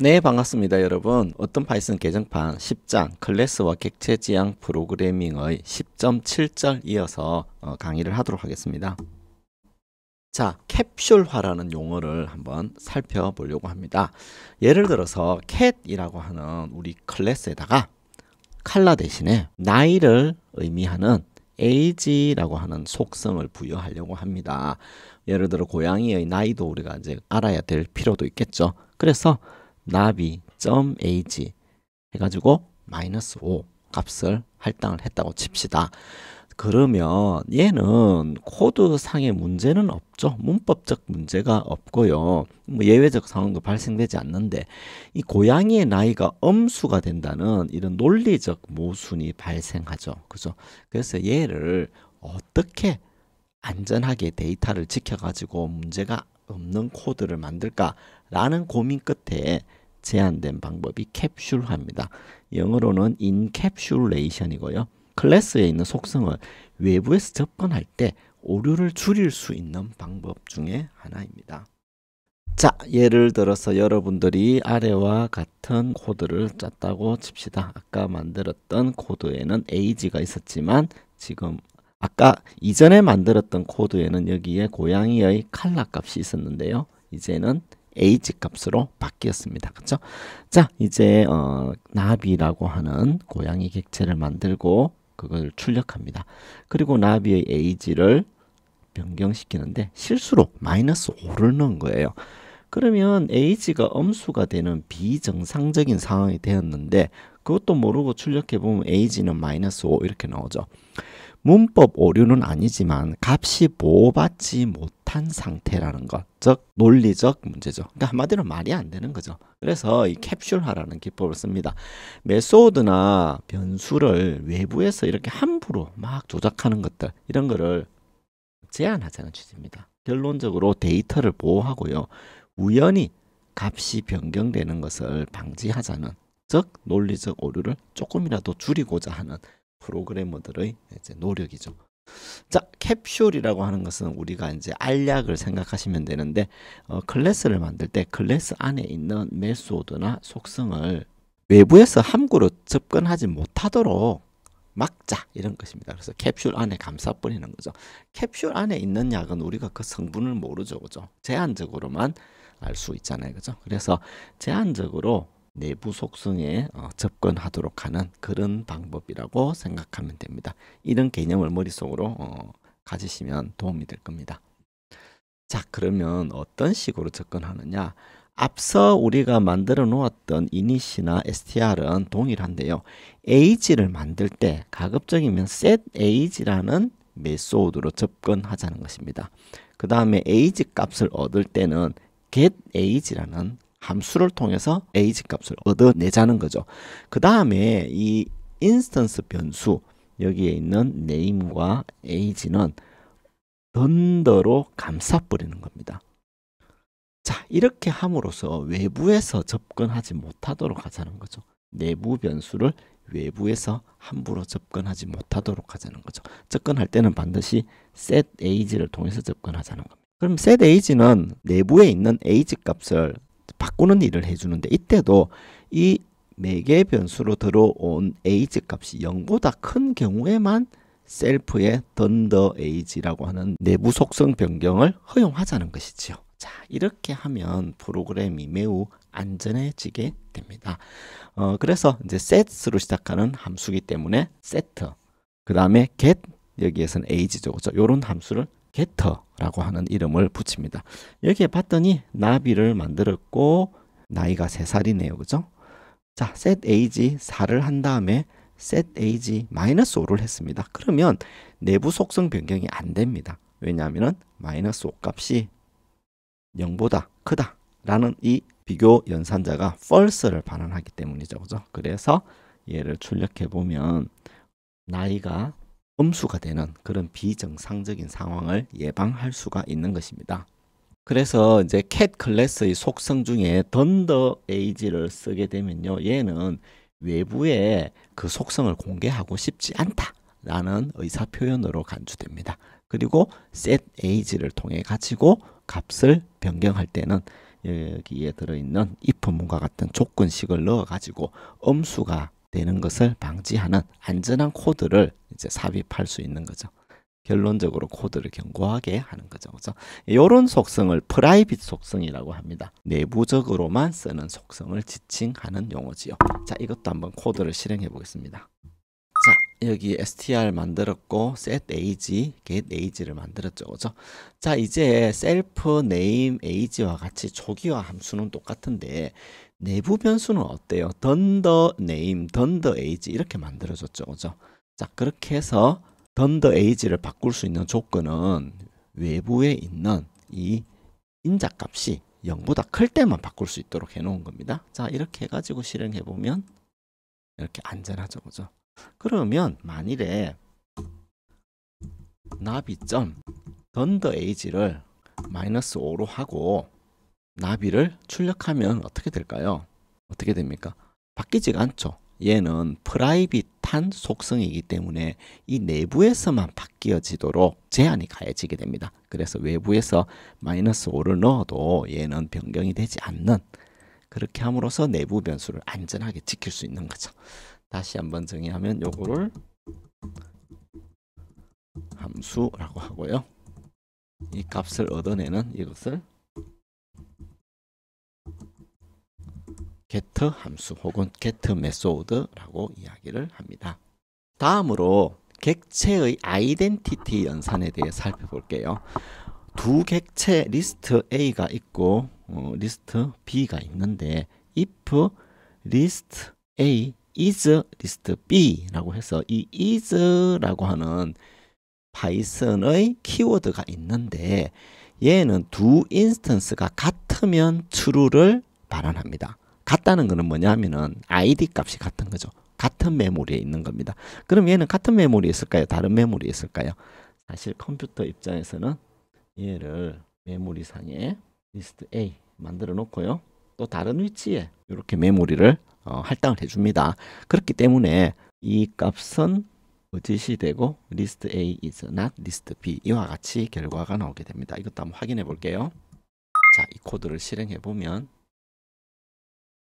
네, 반갑습니다, 여러분. 어떤 파이썬 개정판 10장 클래스와 객체 지향 프로그래밍의 10.7절 이어서 강의를 하도록 하겠습니다. 자, 캡슐화라는 용어를 한번 살펴보려고 합니다. 예를 들어서 cat이라고 하는 우리 클래스에다가 컬러 대신에 나이를 의미하는 age라고 하는 속성을 부여하려고 합니다. 예를 들어 고양이의 나이도 우리가 이제 알아야 될 필요도 있겠죠. 그래서 나비.age 해가지고 -5 값을 할당을 했다고 칩시다. 그러면 얘는 코드상의 문제는 없죠. 문법적 문제가 없고요. 뭐 예외적 상황도 발생되지 않는데 이 고양이의 나이가 엄수가 된다는 이런 논리적 모순이 발생하죠. 그죠? 그래서 얘를 어떻게 안전하게 데이터를 지켜가지고 문제가 없는 코드를 만들까라는 고민 끝에 제안된 방법이 캡슐화입니다. 영어로는 인캡슐레이션이고요. 클래스에 있는 속성을 외부에서 접근할 때 오류를 줄일 수 있는 방법 중에 하나입니다. 자, 예를 들어서 여러분들이 아래와 같은 코드를 짰다고 칩시다. 아까 만들었던 코드에는 age가 있었지만 지금 아까 이전에 만들었던 코드에는 여기에 고양이의 컬러 값이 있었는데요. 이제는 age 값으로 바뀌었습니다. 그렇죠? 자, 이제 나비라고 하는 고양이 객체를 만들고 그걸 출력합니다. 그리고 나비의 age를 변경시키는데 실수로 -5를 넣은 거예요. 그러면 age가 엄수가 되는 비정상적인 상황이 되었는데 그것도 모르고 출력해보면 age는 -5 이렇게 나오죠. 문법 오류는 아니지만 값이 보호받지 못한 상태라는 것, 즉 논리적 문제죠. 그러니까 한마디로 말이 안 되는 거죠. 그래서 이 캡슐화라는 기법을 씁니다. 메소드나 변수를 외부에서 이렇게 함부로 막 조작하는 것들, 이런 거를 제한하자는 취지입니다. 결론적으로 데이터를 보호하고요. 우연히 값이 변경되는 것을 방지하자는, 즉 논리적 오류를 조금이라도 줄이고자 하는 프로그래머들의 이제 노력이죠. 자, 캡슐이라고 하는 것은 우리가 이제 알약을 생각하시면 되는데 클래스를 만들 때 클래스 안에 있는 메소드나 속성을 외부에서 함부로 접근하지 못하도록 막자 이런 것입니다. 그래서 캡슐 안에 감싸버리는 거죠. 캡슐 안에 있는 약은 우리가 그 성분을 모르죠, 그죠? 제한적으로만 알 수 있잖아요, 그죠? 그래서 제한적으로 내부 속성에 접근하도록 하는 그런 방법이라고 생각하면 됩니다. 이런 개념을 머릿속으로 가지시면 도움이 될 겁니다. 자, 그러면 어떤 식으로 접근하느냐? 앞서 우리가 만들어 놓았던 init이나 str은 동일한데요. age를 만들 때 가급적이면 setage라는 메소드로 접근하자는 것입니다. 그 다음에 age 값을 얻을 때는 getage라는 함수를 통해서 age 값을 얻어내자는 거죠. 그 다음에 이 인스턴스 변수 여기에 있는 name과 age는 던더로 감싸버리는 겁니다. 자, 이렇게 함으로써 외부에서 접근하지 못하도록 하자는 거죠. 내부 변수를 외부에서 함부로 접근하지 못하도록 하자는 거죠. 접근할 때는 반드시 setage를 통해서 접근하자는 겁니다. 그럼 setage는 내부에 있는 age 값을 바꾸는 일을 해주는데 이때도 이 매개 변수로 들어온 age 값이 0보다 큰 경우에만 셀프의 던더 age라고 하는 내부 속성 변경을 허용하자는 것이지요. 자, 이렇게 하면 프로그램이 매우 안전해지게 됩니다. 그래서 이제 set으로 시작하는 함수기 때문에 set, 그 다음에 get, 여기에서는 age죠. 그렇죠? 이런 함수를 get라고 하는 이름을 붙입니다. 여기에 봤더니 나비를 만들었고 나이가 3살이네요. 그죠? 자, set age 4를 한 다음에 set age -5를 했습니다. 그러면 내부 속성 변경이 안 됩니다. 왜냐하면 -5 값이 0보다 크다 라는 이 비교 연산자가 false를 반환하기 때문이죠. 그죠? 그래서 얘를 출력해 보면 나이가 음수가 되는 그런 비정상적인 상황을 예방할 수가 있는 것입니다. 그래서 이제 cat 클래스의 속성 중에 던더 age를 쓰게 되면요. 얘는 외부에 그 속성을 공개하고 싶지 않다라는 의사 표현으로 간주됩니다. 그리고 set age를 통해 가지고 값을 변경할 때는 여기에 들어있는 if 문과 같은 조건식을 넣어가지고 엄수가 되는 것을 방지하는 안전한 코드를 이제 삽입할 수 있는 거죠. 결론적으로 코드를 견고하게 하는 거죠. 그래서 이런 속성을 프라이빗 속성이라고 합니다. 내부적으로만 쓰는 속성을 지칭하는 용어지요. 자, 이것도 한번 코드를 실행해 보겠습니다. 자, 여기 str 만들었고 set age, get age를 만들었죠. 그죠? 자, 이제 self name age와 같이 초기화 함수는 똑같은데 내부 변수는 어때요? 던더 name, 던더 age 이렇게 만들어졌죠. 그죠? 자, 그렇게 해서 던더 age를 바꿀 수 있는 조건은 외부에 있는 이 인자값이 0보다 클 때만 바꿀 수 있도록 해놓은 겁니다. 자, 이렇게 해가지고 실행해 보면 이렇게 안전하죠. 그죠? 그러면 만일에 나비점 던더 age를 -5로 하고 나비를 출력하면 어떻게 될까요? 어떻게 됩니까? 바뀌지가 않죠. 얘는 프라이빗한 속성이기 때문에 이 내부에서만 바뀌어지도록 제한이 가해지게 됩니다. 그래서 외부에서 -5를 넣어도 얘는 변경이 되지 않는, 그렇게 함으로써 내부 변수를 안전하게 지킬 수 있는 거죠. 다시 한번 정의하면 요거를 함수라고 하고요. 이 값을 얻어내는 이것을 get 함수 혹은 get method라고 이야기를 합니다. 다음으로 객체의 아이덴티티 연산에 대해 살펴볼게요. 두 객체 리스트 A가 있고 리스트 B가 있는데 if list A is list B라고 해서 이 is라고 하는 파이썬의 키워드가 있는데 얘는 두 인스턴스가 같으면 true를 발환합니다. 같다는 것은 뭐냐 하면은 id 값이 같은 거죠. 같은 메모리에 있는 겁니다. 그럼 얘는 같은 메모리에 있을까요? 다른 메모리에 있을까요? 사실 컴퓨터 입장에서는 얘를 메모리상에 리스트 A 만들어 놓고요. 또 다른 위치에 이렇게 메모리를 할당을 해줍니다. 그렇기 때문에 이 값은 거짓이 되고 list A is not list B 이와 같이 결과가 나오게 됩니다. 이것도 한번 확인해 볼게요. 자, 이 코드를 실행해 보면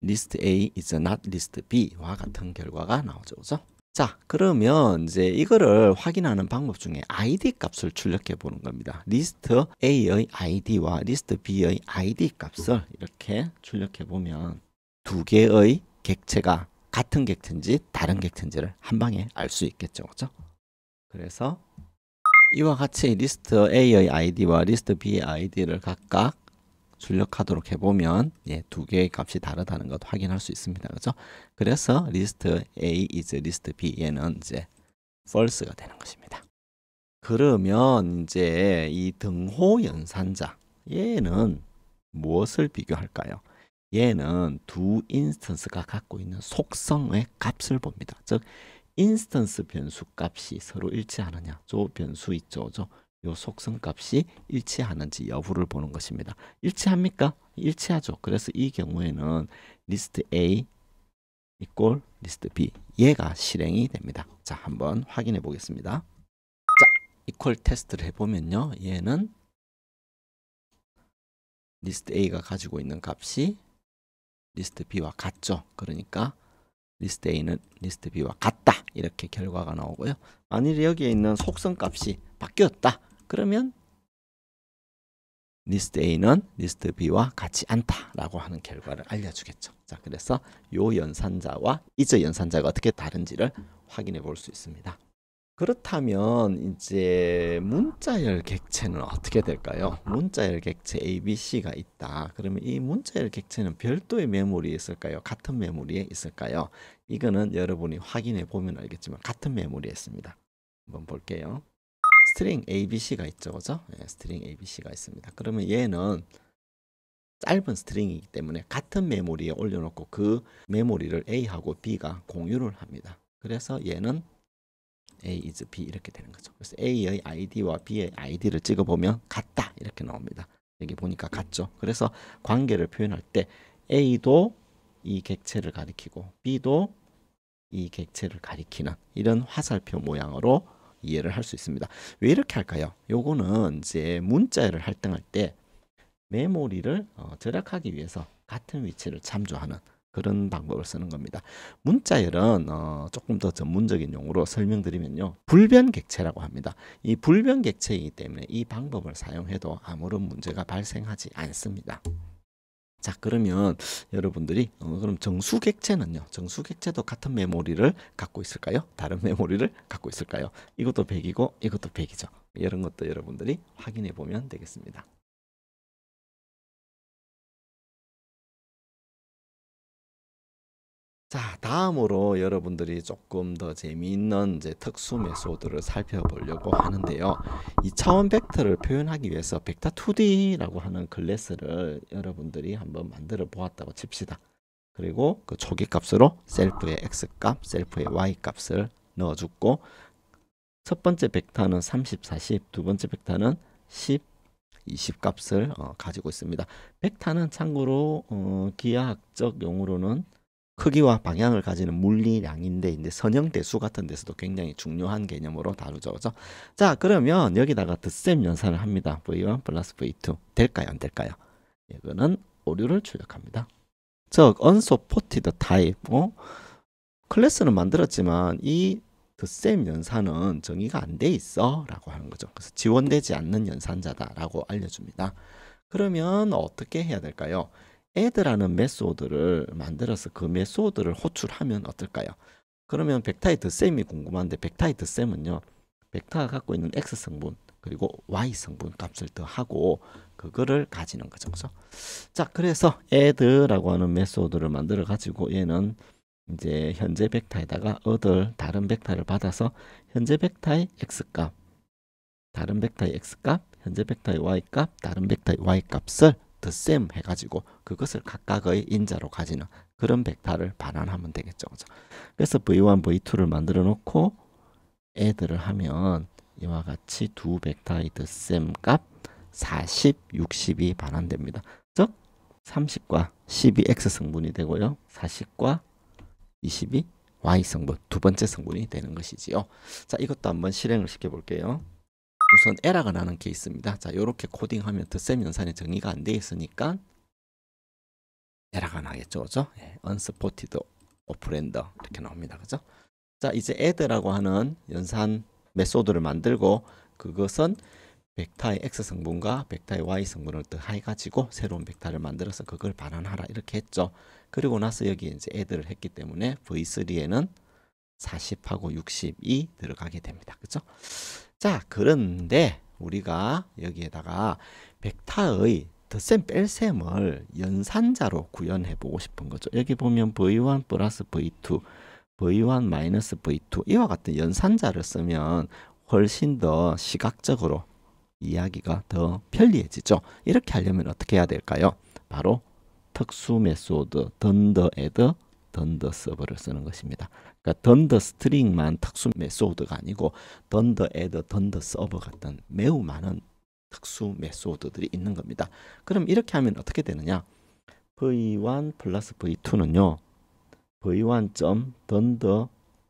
list A is not list B와 같은 결과가 나오죠. 그죠? 자, 그러면 이제 이거를 확인하는 방법 중에 id 값을 출력해 보는 겁니다. list A의 id와 list B의 id 값을 이렇게 출력해 보면 두 개의 객체가 같은 객체인지 다른 객체인지를 한 방에 알 수 있겠죠. 그죠? 그래서 이와 같이 list A의 id와 list B의 id를 각각 출력하도록 해보면 두 개의 값이 다르다는 것 확인할 수 있습니다. 그죠? 그래서 list A is list B 얘는 이제 false가 되는 것입니다. 그러면 이제 이 등호 연산자 얘는 무엇을 비교할까요? 얘는 두 인스턴스가 갖고 있는 속성의 값을 봅니다. 즉 인스턴스 변수 값이 서로 일치하느냐, 저 변수 있죠, 요 속성 값이 일치하는지 여부를 보는 것입니다. 일치합니까? 일치하죠. 그래서 이 경우에는 리스트 A equal 리스트 B 얘가 실행이 됩니다. 자, 한번 확인해 보겠습니다. 자, equal 테스트를 해보면요, 얘는 리스트 A가 가지고 있는 값이 리스트 B와 같죠. 그러니까 리스트 A는 리스트 B와 같다 이렇게 결과가 나오고요. 만일 여기에 있는 속성 값이 바뀌었다 그러면 리스트 A는 리스트 B와 같지 않다라고 하는 결과를 알려주겠죠. 자, 그래서 요 연산자와 이저 연산자가 어떻게 다른지를 확인해 볼 수 있습니다. 그렇다면 이제 문자열 객체는 어떻게 될까요? 문자열 객체 ABC가 있다. 그러면 이 문자열 객체는 별도의 메모리에 있을까요? 같은 메모리에 있을까요? 이거는 여러분이 확인해 보면 알겠지만 같은 메모리에 있습니다. 한번 볼게요. 스트링 ABC가 있죠, 그죠? 네, 스트링 ABC가 있습니다. 그러면 얘는 짧은 스트링이기 때문에 같은 메모리에 올려놓고 그 메모리를 A하고 B가 공유를 합니다. 그래서 얘는 A is B 이렇게 되는 거죠. 그래서 A의 ID와 B의 ID를 찍어보면 같다 이렇게 나옵니다. 여기 보니까 같죠. 그래서 관계를 표현할 때 A도 이 객체를 가리키고 B도 이 객체를 가리키는 이런 화살표 모양으로 이해를 할 수 있습니다. 왜 이렇게 할까요? 요거는 이제 문자열을 할당할 때 메모리를 절약하기 위해서 같은 위치를 참조하는 그런 방법을 쓰는 겁니다. 문자열은 조금 더 전문적인 용어로 설명드리면요. 불변객체라고 합니다. 이 불변객체이기 때문에 이 방법을 사용해도 아무런 문제가 발생하지 않습니다. 자, 그러면 여러분들이 그럼 정수객체는요. 정수객체도 같은 메모리를 갖고 있을까요? 다른 메모리를 갖고 있을까요? 이것도 100이고 이것도 100이죠. 이런 것도 여러분들이 확인해 보면 되겠습니다. 자, 다음으로 여러분들이 조금 더 재미있는 이제 특수 메소드를 살펴보려고 하는데요. 2차원 벡터를 표현하기 위해서 벡터 2D라고 하는 클래스를 여러분들이 한번 만들어 보았다고 칩시다. 그리고 그 초기 값으로 셀프의 x값, 셀프의 y값을 넣어주고 첫 번째 벡터는 30, 40, 두 번째 벡터는 10, 20 값을 가지고 있습니다. 벡터는 참고로 기하학적 용어로는 크기와 방향을 가지는 물리량인데 이제 선형대수 같은 데서도 굉장히 중요한 개념으로 다루죠. 그죠? 자, 그러면 여기다가 덧셈 연산을 합니다. V1 플러스 V2 될까요? 안 될까요? 이거는 오류를 출력합니다. 즉, unsupported type 클래스는 만들었지만 이 덧셈 연산은 정의가 안 돼 있어 라고 하는 거죠. 그래서 지원되지 않는 연산자다 라고 알려줍니다. 그러면 어떻게 해야 될까요? add라는 메소드를 만들어서 그 메소드를 호출하면 어떨까요? 그러면 벡터의 덧셈이 궁금한데 벡터의 덧셈은요. 벡터가 갖고 있는 x성분 그리고 y성분 값을 더하고 그거를 가지는 거죠. 그죠? 자, 그래서 add라고 하는 메소드를 만들어 가지고 얘는 이제 현재 벡터에다가 얻을 다른 벡터를 받아서 현재 벡터의 x값, 다른 벡터의 x값, 현재 벡터의 y값, 다른 벡터의 y값을 덧셈 해가지고 그것을 각각의 인자로 가지는 그런 벡터를 반환하면 되겠죠. 그죠? 그래서 v1, v2를 만들어 놓고 add를 하면 이와 같이 두 벡터의 덧셈 값 40, 60이 반환됩니다. 즉 30과 10이 x성분이 되고요. 40과 20이 y성분, 두 번째 성분이 되는 것이지요. 자, 이것도 한번 실행을 시켜 볼게요. 우선 에러가 나는 케이스입니다. 자, 이렇게 코딩하면 덧셈 연산이 정의가 안 돼 있으니까 에러가 나겠죠. 그죠? 예, unsupported operand 이렇게 나옵니다. 그죠? 자, 이제 add라고 하는 연산 메소드를 만들고 그것은 벡터의 x성분과 벡터의 y성분을 더해 가지고 새로운 벡터를 만들어서 그걸 반환하라 이렇게 했죠. 그리고 나서 여기 이제 add를 했기 때문에 v3에는 40하고 60이 들어가게 됩니다. 그죠? 자, 그런데 우리가 여기에다가 벡터의 덧셈 뺄셈을 연산자로 구현해 보고 싶은 거죠. 여기 보면 v1 플러스 v2, v1 마이너스 v2 이와 같은 연산자를 쓰면 훨씬 더 시각적으로 이야기가 더 편리해지죠. 이렇게 하려면 어떻게 해야 될까요? 바로 특수 메소드 던더 애드 던더 서버를 쓰는 것입니다. 그러니까 던더 스트링만 특수 메소드가 아니고 던더 애드 던더 서버 같은 매우 많은 특수 메소드들이 있는 겁니다. 그럼 이렇게 하면 어떻게 되느냐? v1 플러스 v2는요. v1.던더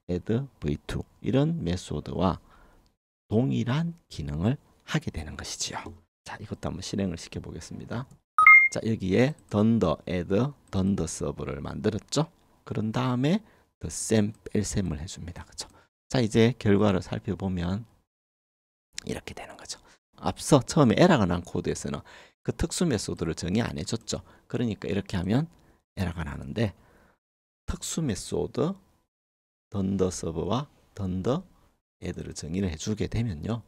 애드 v2 이런 메소드와 동일한 기능을 하게 되는 것이지요. 자, 이것도 한번 실행을 시켜 보겠습니다. 자, 여기에 던더 애드 던더 서버를 만들었죠. 그런 다음에 덧셈 뺄셈을 해줍니다. 그죠? 자, 이제 결과를 살펴보면 이렇게 되는 거죠. 앞서 처음에 에러가 난 코드에서는 그 특수 메소드를 정의 안 해줬죠. 그러니까 이렇게 하면 에러가 나는데 특수 메소드 던더 서버와 던더 애들을 정의를 해주게 되면요.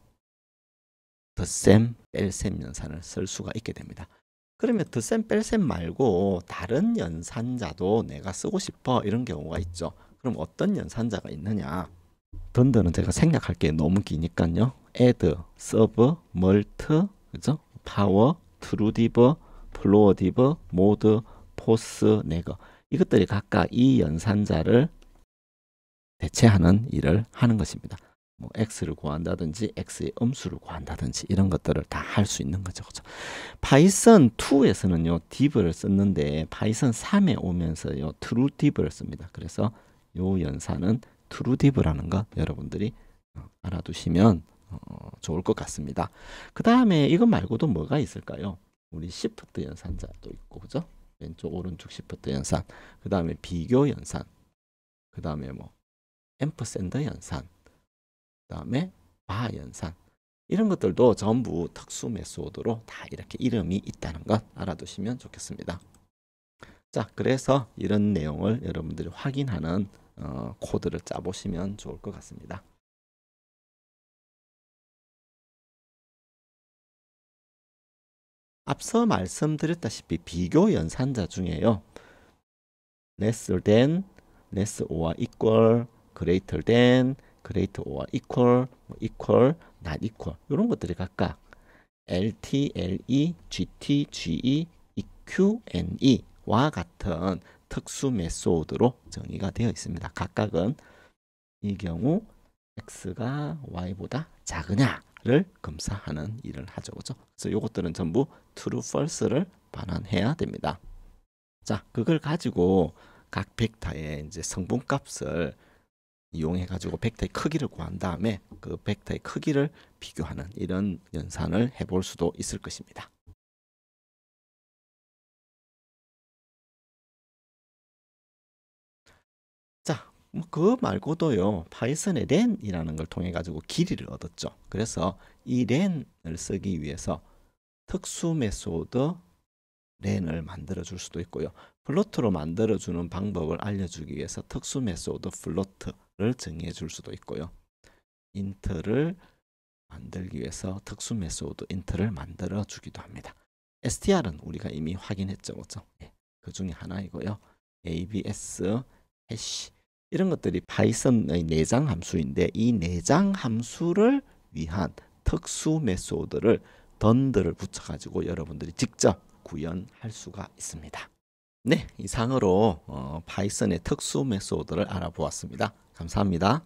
덧셈 뺄셈 연산을 쓸 수가 있게 됩니다. 그러면 덧셈 뺄셈 말고 다른 연산자도 내가 쓰고 싶어 이런 경우가 있죠. 그럼 어떤 연산자가 있느냐? 던더는 제가 생략할 게 너무 기니까요. add, sub, mult, 그죠? power, truediv, floordiv, mode, force, neg 이것들이 각각 이 연산자를 대체하는 일을 하는 것입니다. 뭐 x를 구한다든지 x의 음수를 구한다든지 이런 것들을 다 할 수 있는 거죠. 그죠? 파이썬 2에서는요 div를 썼는데 파이썬 3에 오면서요 truediv를 씁니다. 그래서 요 연산은 truediv라는 거 여러분들이 알아두시면 좋을 것 같습니다. 그 다음에 이것 말고도 뭐가 있을까요? 우리 시프트 연산자도 있고, 그죠? 왼쪽 오른쪽 시프트 연산, 그 다음에 비교 연산, 그 다음에 뭐 앰퍼샌드 연산, 그 다음에 바 연산, 이런 것들도 전부 특수 메소드로 다 이렇게 이름이 있다는 것 알아두시면 좋겠습니다. 자, 그래서 이런 내용을 여러분들이 확인하는 코드를 짜보시면 좋을 것 같습니다. 앞서 말씀드렸다시피 비교 연산자 중에요, less than, less or equal, greater than, greater or equal, equal, not equal, 이런 것들이 각각 LT, LE, GT, GE, EQ, NE와 같은 특수 메소드로 정의가 되어 있습니다. 각각은 이 경우 x가 y보다 작으냐를 검사하는 일을 하죠. 그죠? 그래서 이것들은 전부 true, false를 반환해야 됩니다. 자, 그걸 가지고 각 벡터의 이제 성분값을 이용해 가지고 벡터의 크기를 구한 다음에 그 벡터의 크기를 비교하는 이런 연산을 해볼 수도 있을 것입니다. 자, 그 말고도요, 파이썬의 len이라는 걸 통해 가지고 길이를 얻었죠. 그래서 이 len을 쓰기 위해서 특수 메소드 len을 만들어 줄 수도 있고요, 플로트로 만들어 주는 방법을 알려주기 위해서 특수 메소드 플로트를 정의해 줄 수도 있고요, int를 만들기 위해서 특수 메소드 int를 만들어 주기도 합니다. str은 우리가 이미 확인했죠, 그렇죠? 예, 그 중에 하나이고요. abs, 해시, 이런 것들이 파이썬의 내장 함수인데 이 내장 함수를 위한 특수 메소드를 던드를 붙여가지고 여러분들이 직접 구현할 수가 있습니다. 네, 이상으로 파이썬의 특수 메소드를 알아보았습니다. 감사합니다.